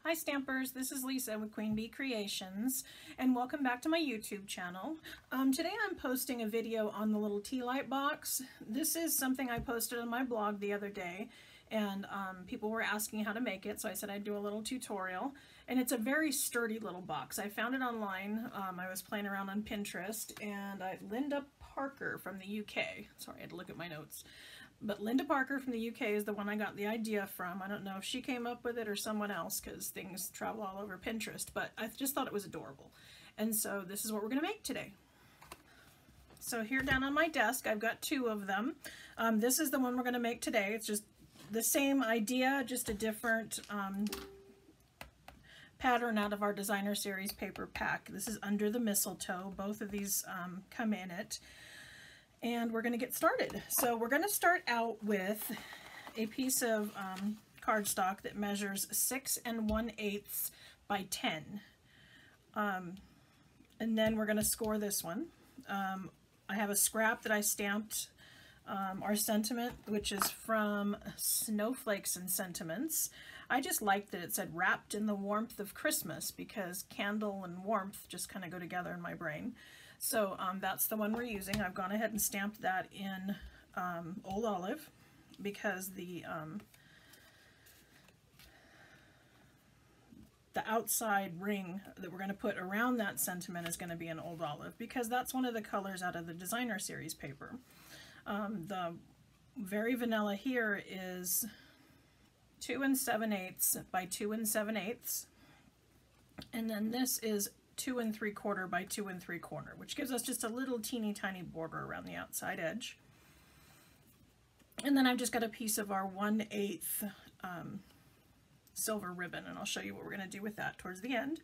Hi Stampers, this is Lisa with Queen Bee Creations, and welcome back to my YouTube channel. Today I'm posting a video on the little Tealight box. This is something I posted on my blog the other day, and people were asking how to make it, so I said I'd do a little tutorial. And it's a very sturdy little box. I found it online. I was playing around on Pinterest, and Linda Parker from the UK. Sorry, I had to look at my notes. But Linda Parker from the UK is the one I got the idea from. I don't know if she came up with it or someone else, because things travel all over Pinterest, but I just thought it was adorable. And so this is what we're going to make today. So here down on my desk, I've got two of them. This is the one we're going to make today. It's just the same idea, just a different pattern out of our designer series paper pack. This is under the mistletoe. Both of these come in it. And we're going to get started. So we're going to start out with a piece of cardstock that measures 6 1/8 by 10. And then we're going to score this one. I have a scrap that I stamped our sentiment, which is from Snowflakes and Sentiments. I just liked that it said wrapped in the warmth of Christmas, because candle and warmth just kind of go together in my brain. So that's the one we're using. I've gone ahead and stamped that in Old Olive, because the outside ring that we're going to put around that sentiment is going to be an Old Olive, because that's one of the colors out of the designer series paper. The very vanilla here is 2 7/8 by 2 7/8, and then this is 2 3/4 by 2 3/4, which gives us just a little teeny tiny border around the outside edge. And then I've just got a piece of our 1/8 silver ribbon, and I'll show you what we're going to do with that towards the end.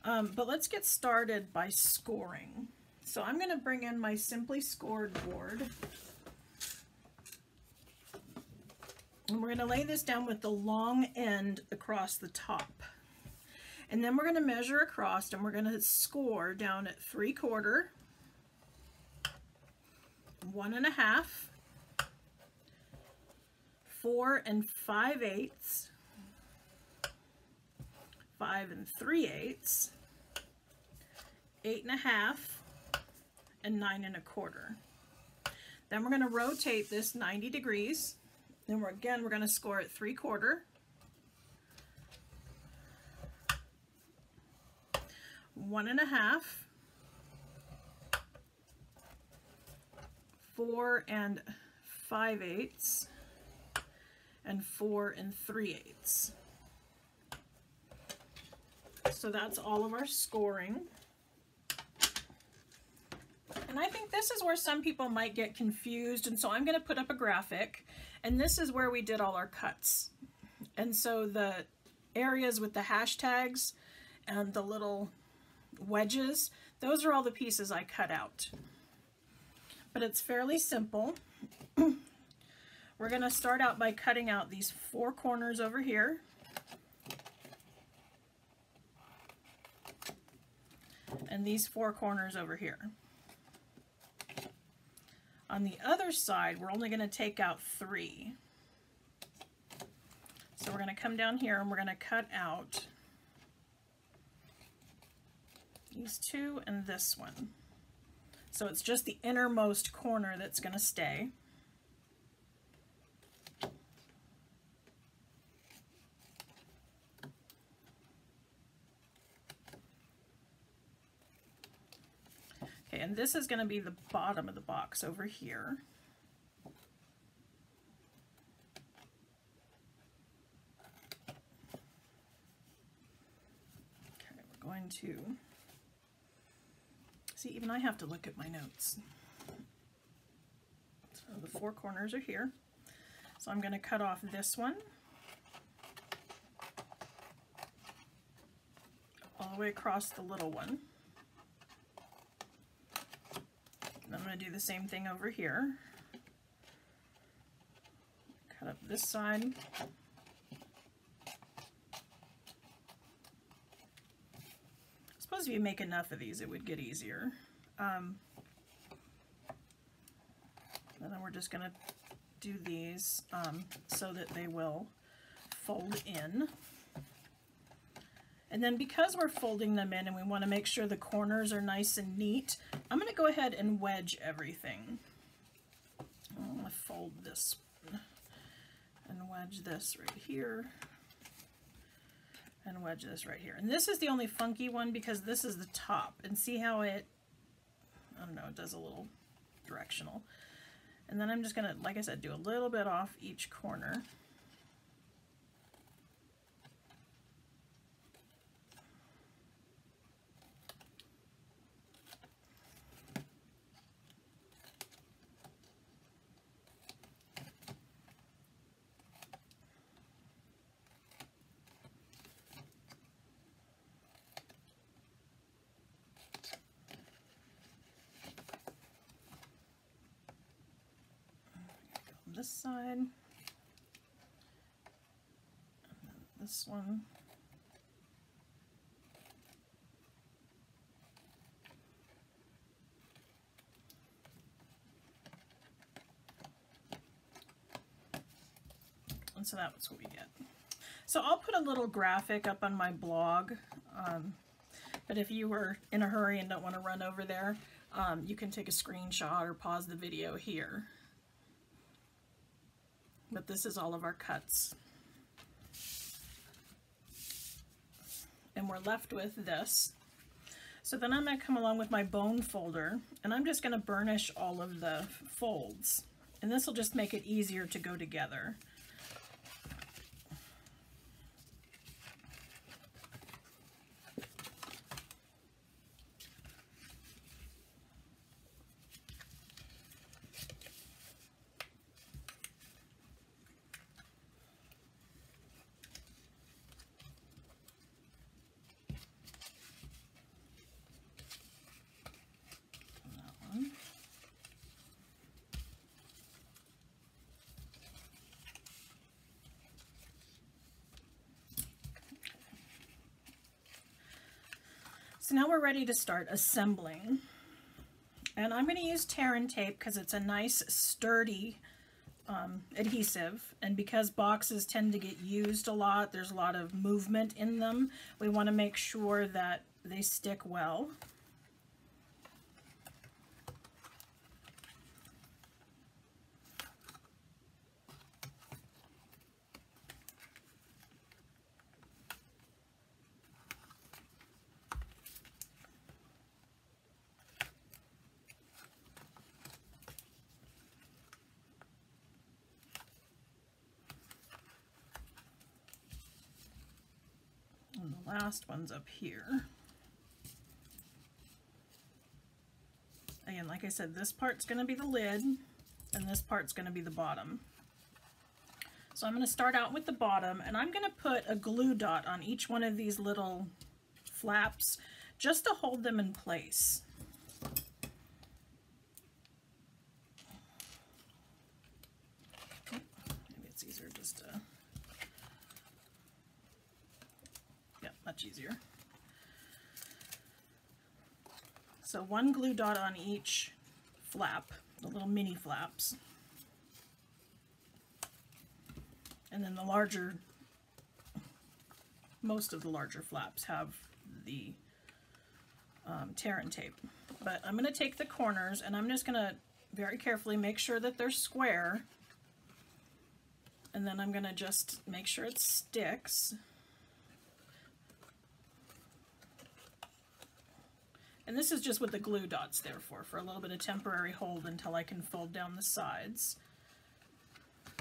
But let's get started by scoring. So I'm going to bring in my Simply Scored board, and we're going to lay this down with the long end across the top. And then we're going to measure across, and we're going to score down at 3/4, 1 1/2, 4 5/8, 5 3/8, 8 1/2, and 9 1/4. Then we're going to rotate this 90 degrees. Then we're going to score at 3/4, 1 1/2, 4 5/8, and 4 3/8. So that's all of our scoring. And I think this is where some people might get confused, and so I'm going to put up a graphic, and this is where we did all our cuts. And so the areas with the hashtags and the little wedges, those are all the pieces I cut out. But it's fairly simple. We're going to start out by cutting out these 4 corners over here. And these 4 corners over here. On the other side, we're only going to take out 3. So we're going to come down here and we're going to cut out these 2 and this one. So it's just the innermost corner that's going to stay. Okay, and this is going to be the bottom of the box over here. Okay, we're going to see, even I have to look at my notes. So the 4 corners are here. So I'm going to cut off this one all the way across the little one. And I'm going to do the same thing over here. Cut up this side. I suppose if you make enough of these, it would get easier. And then we're just going to do these so that they will fold in. And then because we're folding them in and we want to make sure the corners are nice and neat, I'm going to go ahead and wedge everything. I'm going to fold this and wedge this right here and wedge this right here. And this is the only funky one because this is the top. And see how it, I don't know, it does a little directional. And then I'm just going to, like I said, do a little bit off each corner. This side, and then this one, and so that's what we get. So I'll put a little graphic up on my blog, but if you were in a hurry and don't want to run over there, you can take a screenshot or pause the video here. But this is all of our cuts. And we're left with this. So then I'm going to come along with my bone folder, and I'm just going to burnish all of the folds. And this will just make it easier to go together. So now we're ready to start assembling. And I'm going to use tear and tape because it's a nice sturdy adhesive, and because boxes tend to get used a lot, there's a lot of movement in them, we want to make sure that they stick well. And the last one's up here. Again, like I said, this part's going to be the lid, and this part's going to be the bottom. So I'm going to start out with the bottom, and I'm going to put a glue dot on each one of these little flaps just to hold them in place. Maybe it's easier just to... much easier. So one glue dot on each flap, the little mini flaps. And then the larger, most of the larger flaps have the tear and tape. But I'm going to take the corners and I'm just going to very carefully make sure that they're square. And then I'm going to just make sure it sticks. And this is just what the glue dot's there for a little bit of temporary hold until I can fold down the sides,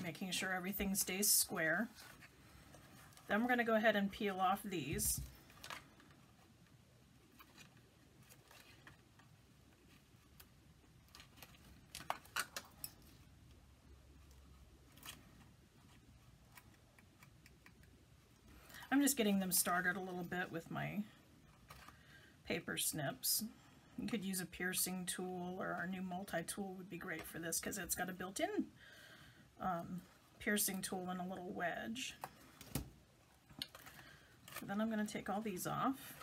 making sure everything stays square. Then we're going to go ahead and peel off these. I'm just getting them started a little bit with my paper snips. You could use a piercing tool, or our new multi-tool would be great for this because it's got a built-in piercing tool and a little wedge. So then I'm going to take all these off.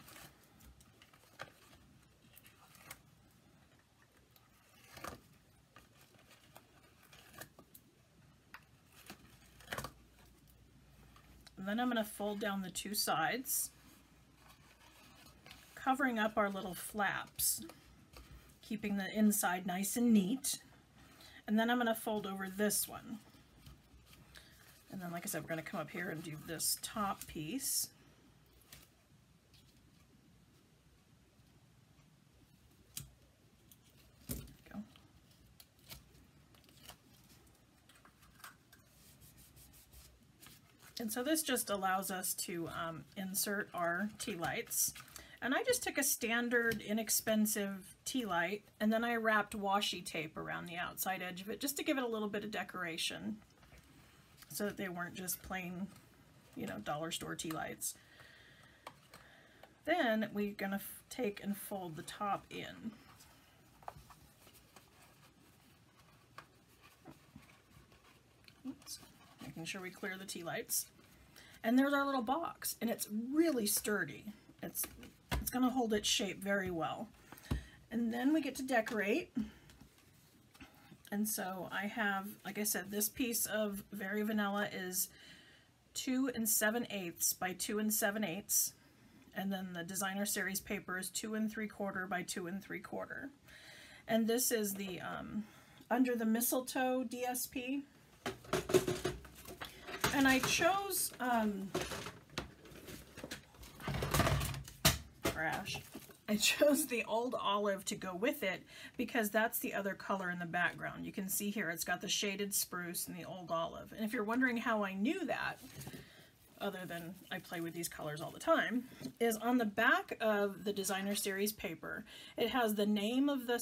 And then I'm going to fold down the two sides. covering up our little flaps, keeping the inside nice and neat. And then I'm going to fold over this one. And then, like I said, we're going to come up here and do this top piece. There we go. And so this just allows us to insert our tea lights. And I just took a standard inexpensive tea light and then I wrapped washi tape around the outside edge of it just to give it a little bit of decoration so that they weren't just plain, you know, dollar store tea lights. Then we're gonna take and fold the top in. Oops. Making sure we clear the tea lights. And there's our little box, and it's really sturdy. It's going to hold its shape very well. And then we get to decorate. And so I have, like I said, this piece of Very Vanilla is 2 7/8 by 2 7/8. And then the Designer Series paper is 2 3/4 by 2 3/4. And this is the under the Mistletoe DSP. And I chose I chose the old olive to go with it because that's the other color in the background. You can see here it's got the shaded spruce and the old olive. And if you're wondering how I knew that, other than I play with these colors all the time, is on the back of the Designer Series paper, it has the name of the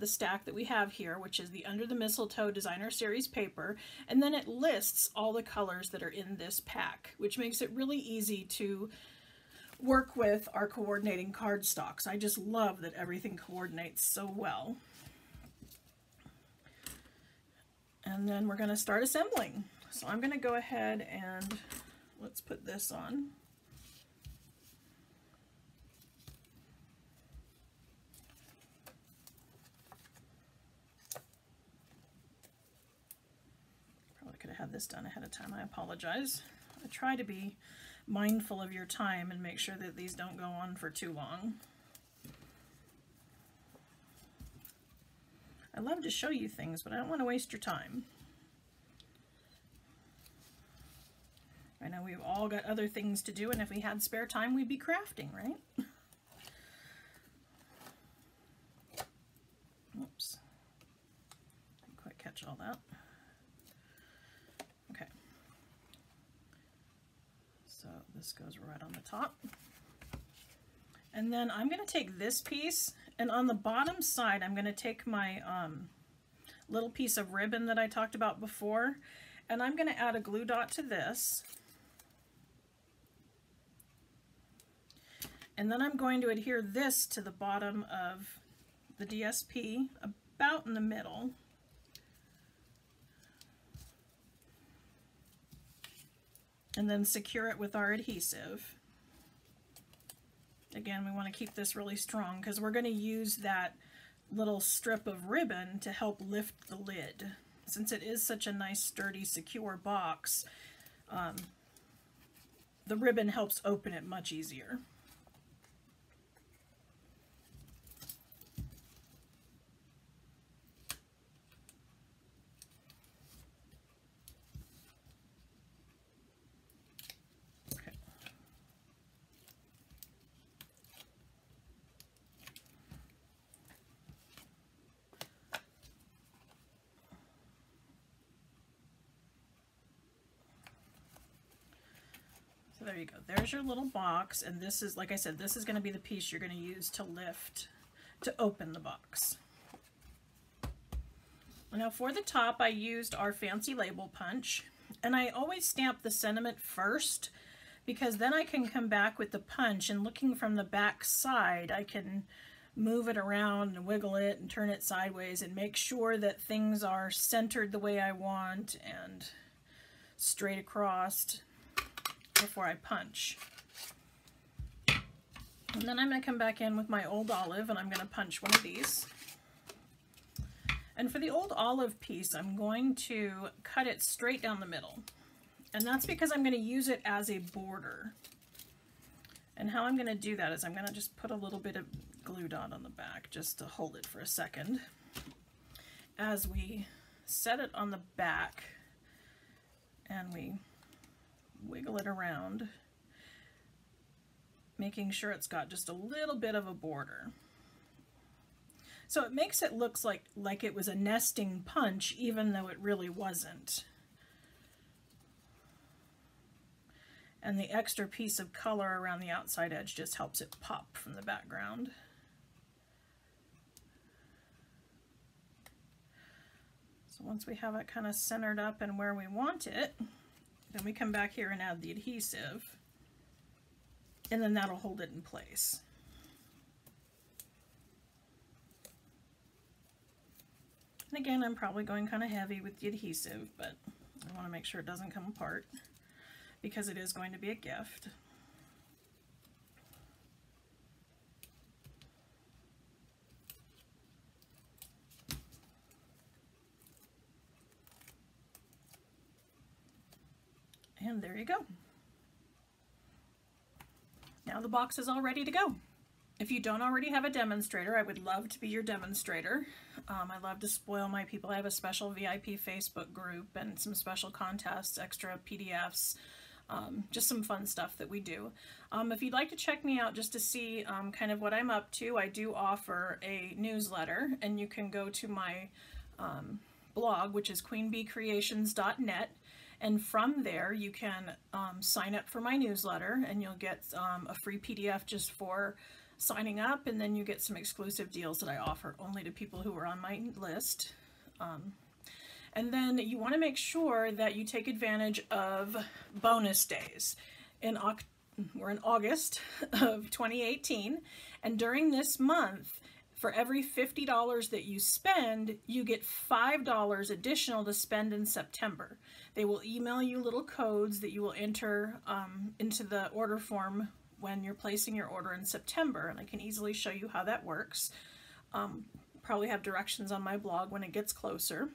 stack that we have here, which is the Under the Mistletoe Designer Series paper, and then it lists all the colors that are in this pack, which makes it really easy to work with our coordinating cardstocks. I just love that everything coordinates so well. And then we're going to start assembling. So I'm going to go ahead and let's put this on. Probably could have had this done ahead of time. I apologize. I try to be mindful of your time and make sure that these don't go on for too long. I love to show you things, but I don't want to waste your time. I know we've all got other things to do, and if we had spare time, we'd be crafting, right? Oops. Didn't quite catch all that. Okay. So this goes right on the top. And then I'm going to take this piece, and on the bottom side, I'm going to take my little piece of ribbon that I talked about before, and I'm going to add a glue dot to this. And then I'm going to adhere this to the bottom of the DSP, about in the middle. And then secure it with our adhesive. Again, we want to keep this really strong because we're going to use that little strip of ribbon to help lift the lid. Since it is such a nice, sturdy, secure box, the ribbon helps open it much easier. There you go. There's your little box, and this is, like I said, this is going to be the piece you're going to use to lift, to open the box. Now for the top, I used our fancy label punch, and I always stamp the sentiment first because then I can come back with the punch, and looking from the back side, I can move it around and wiggle it and turn it sideways and make sure that things are centered the way I want and straight across before I punch. And then I'm going to come back in with my old olive, and I'm going to punch one of these. And for the old olive piece, I'm going to cut it straight down the middle. And that's because I'm going to use it as a border. And how I'm going to do that is I'm going to just put a little bit of glue dot on the back just to hold it for a second. As we set it on the back and we wiggle it around, making sure it's got just a little bit of a border. So it makes it look like it was a nesting punch, even though it really wasn't. And the extra piece of color around the outside edge just helps it pop from the background. So once we have it kind of centered up and where we want it, then we come back here and add the adhesive, and then that'll hold it in place. And again, I'm probably going kind of heavy with the adhesive, but I want to make sure it doesn't come apart because it is going to be a gift. And there you go. Now the box is all ready to go. If you don't already have a demonstrator, I would love to be your demonstrator. I love to spoil my people. I have a special VIP Facebook group and some special contests, extra PDFs, just some fun stuff that we do. If you'd like to check me out just to see kind of what I'm up to, I do offer a newsletter, and you can go to my blog, which is queenbeecreations.net. And from there, you can sign up for my newsletter, and you'll get a free PDF just for signing up, and then you get some exclusive deals that I offer only to people who are on my list. And then you want to make sure that you take advantage of bonus days. We're in August of 2018, and during this month, for every $50 that you spend, you get $5 additional to spend in September. They will email you little codes that you will enter into the order form when you're placing your order in September, and I can easily show you how that works. Probably have directions on my blog when it gets closer.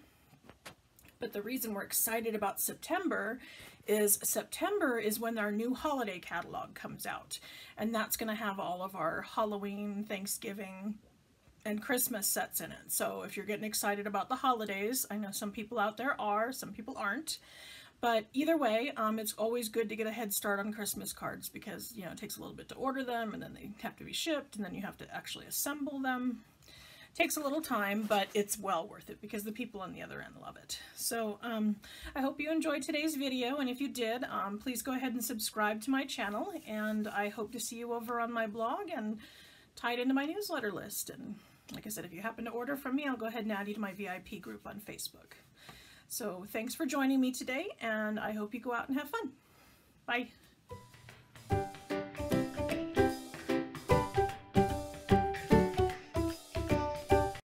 But the reason we're excited about September is when our new holiday catalog comes out, and that's going to have all of our Halloween, Thanksgiving, and Christmas sets in it. So if you're getting excited about the holidays, I know some people out there are, some people aren't, but either way, it's always good to get a head start on Christmas cards because, you know, it takes a little bit to order them, and then they have to be shipped, and then you have to actually assemble them. It takes a little time, but it's well worth it because the people on the other end love it. So I hope you enjoyed today's video, and if you did, please go ahead and subscribe to my channel, and I hope to see you over on my blog and tie it into my newsletter list. And like I said, if you happen to order from me, I'll go ahead and add you to my VIP group on Facebook. So thanks for joining me today, and I hope you go out and have fun. Bye.